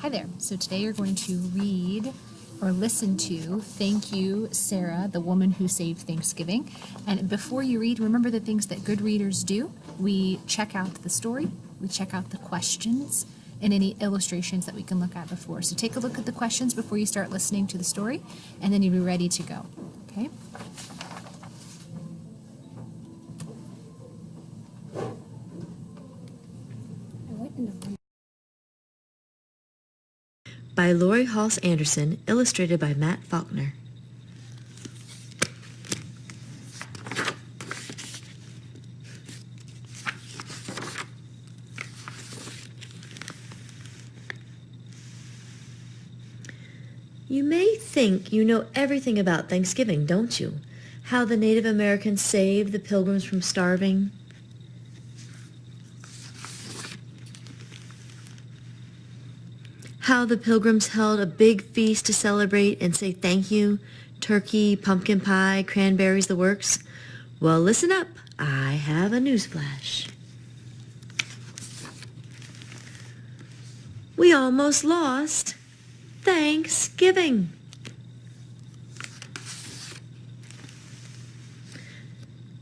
Hi there. So today you're going to read or listen to Thank You, Sarah, the Woman Who Saved Thanksgiving. And before you read, remember the things that good readers do. We check out the story, we check out the questions, and any illustrations that we can look at before. So take a look at the questions before you start listening to the story, and then you'll be ready to go. Okay? By Laurie Halse Anderson, illustrated by Matt Faulkner. You may think you know everything about Thanksgiving, don't you? How the Native Americans saved the Pilgrims from starving. How the Pilgrims held a big feast to celebrate and say thank you. Turkey, pumpkin pie, cranberries, the works. Well, listen up. I have a newsflash. We almost lost Thanksgiving.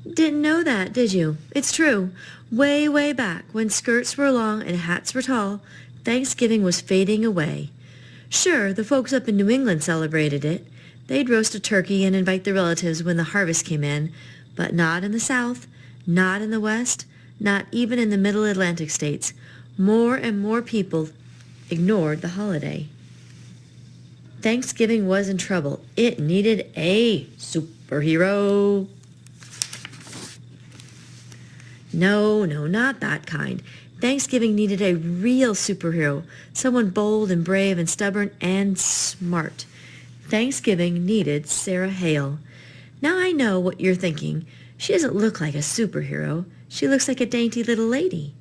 Didn't know that, did you? It's true. Way, way back, when skirts were long and hats were tall, Thanksgiving was fading away. Sure, the folks up in New England celebrated it. They'd roast a turkey and invite the relatives when the harvest came in, but not in the South, not in the West, not even in the Middle Atlantic states. More and more people ignored the holiday. Thanksgiving was in trouble. It needed a superhero. No, not that kind. Thanksgiving needed a real superhero, someone bold and brave and stubborn and smart. Thanksgiving needed Sarah Hale. Now I know what you're thinking. She doesn't look like a superhero. She looks like a dainty little lady.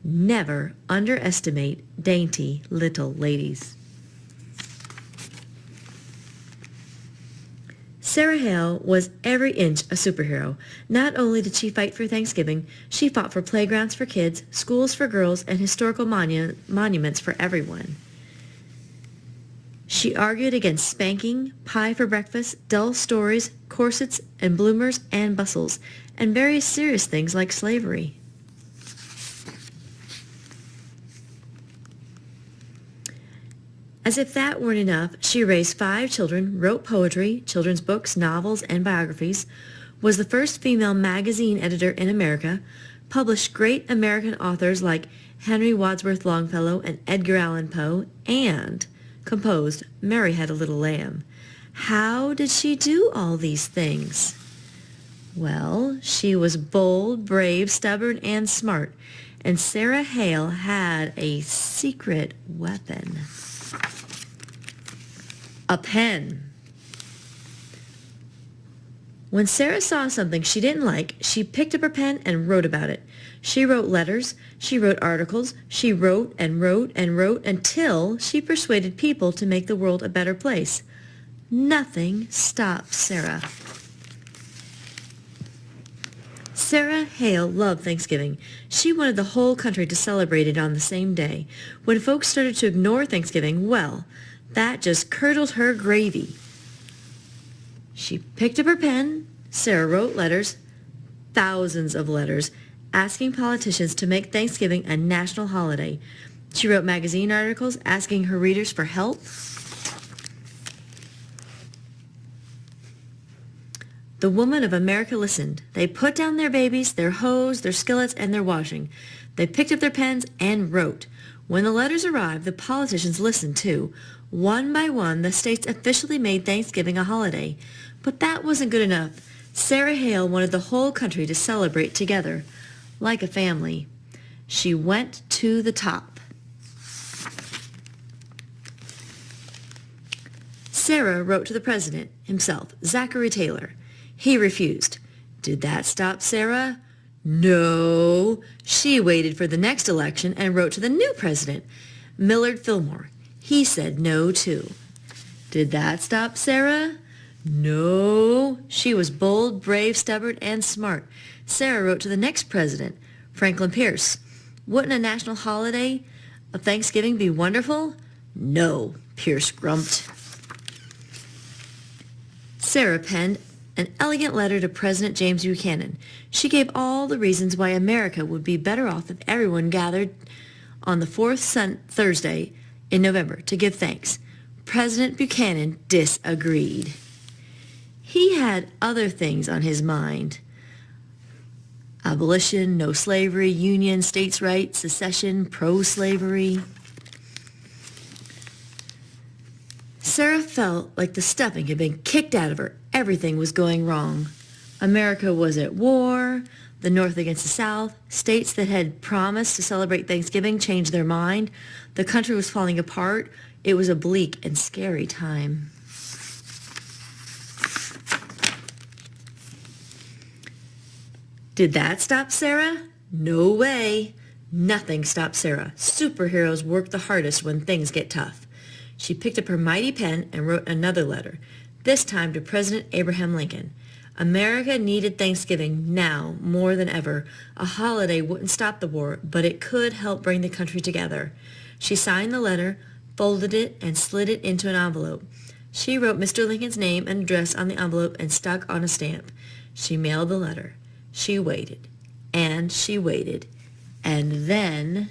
Never underestimate dainty little ladies. Sarah Hale was every inch a superhero. Not only did she fight for Thanksgiving, she fought for playgrounds for kids, schools for girls, and historical monuments for everyone. She argued against spanking, pie for breakfast, dull stories, corsets and bloomers and bustles, and various serious things like slavery. As if that weren't enough, she raised 5 children, wrote poetry, children's books, novels, and biographies, was the first female magazine editor in America, published great American authors like Henry Wadsworth Longfellow and Edgar Allan Poe, and composed Mary Had a Little Lamb. How did she do all these things? Well, she was bold, brave, stubborn, and smart, and Sarah Hale had a secret weapon. A pen. When Sarah saw something she didn't like, she picked up her pen and wrote about it. She wrote letters, she wrote articles, she wrote and wrote and wrote until she persuaded people to make the world a better place. Nothing stopped Sarah. Sarah Hale loved Thanksgiving. She wanted the whole country to celebrate it on the same day. When folks started to ignore Thanksgiving, well, that just curdled her gravy. She picked up her pen. Sarah wrote letters, thousands of letters, asking politicians to make Thanksgiving a national holiday. She wrote magazine articles asking her readers for help. The women of America listened. They put down their babies, their hoes, their skillets, and their washing. They picked up their pens and wrote. When the letters arrived, the politicians listened too. One by one, the states officially made Thanksgiving a holiday. But that wasn't good enough. Sarah Hale wanted the whole country to celebrate together, like a family. She went to the top. Sarah wrote to the president himself, Zachary Taylor. He refused. Did that stop Sarah? No. She waited for the next election and wrote to the new president, Millard Fillmore. He said no, too. Did that stop Sarah? No. She was bold, brave, stubborn, and smart. Sarah wrote to the next president, Franklin Pierce. Wouldn't a national holiday of Thanksgiving be wonderful? No, Pierce grumped. Sarah penned an elegant letter to President James Buchanan. She gave all the reasons why America would be better off if everyone gathered on the fourth Thursday in November to give thanks. President Buchanan disagreed. He had other things on his mind. Abolition, no slavery, union, states' rights, secession, pro-slavery. Sarah felt like the stuffing had been kicked out of her. Everything was going wrong. America was at war, the North against the South. States that had promised to celebrate Thanksgiving changed their mind. The country was falling apart. It was a bleak and scary time. Did that stop Sarah? No way. Nothing stopped Sarah. Superheroes work the hardest when things get tough. She picked up her mighty pen and wrote another letter, this time to President Abraham Lincoln. America needed Thanksgiving now more than ever. A holiday wouldn't stop the war, but it could help bring the country together. She signed the letter, folded it, and slid it into an envelope. She wrote Mr. Lincoln's name and address on the envelope and stuck on a stamp. She mailed the letter. She waited, and she waited, and then...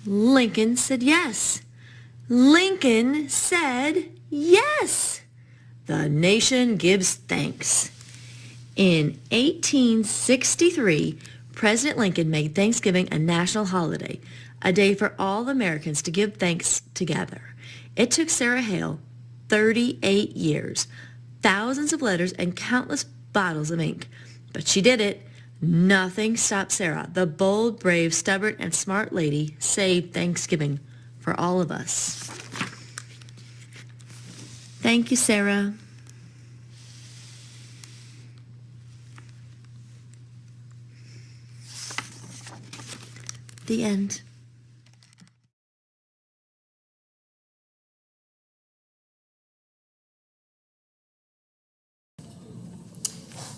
Lincoln said yes. Lincoln said yes. The nation gives thanks. In 1863, President Lincoln made Thanksgiving a national holiday, a day for all Americans to give thanks together. It took Sarah Hale 38 years, thousands of letters, and countless bottles of ink. But she did it. Nothing stopped Sarah. The bold, brave, stubborn, and smart lady saved Thanksgiving for all of us. Thank you, Sarah. The end.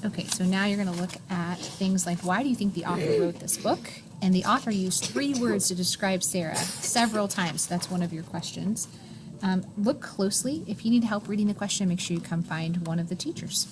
Okay, so now you're going to look at things like, why do you think the author wrote this book? And the author used 3 words to describe Sarah several times. That's one of your questions. Look closely. If you need help reading the question, make sure you come find one of the teachers.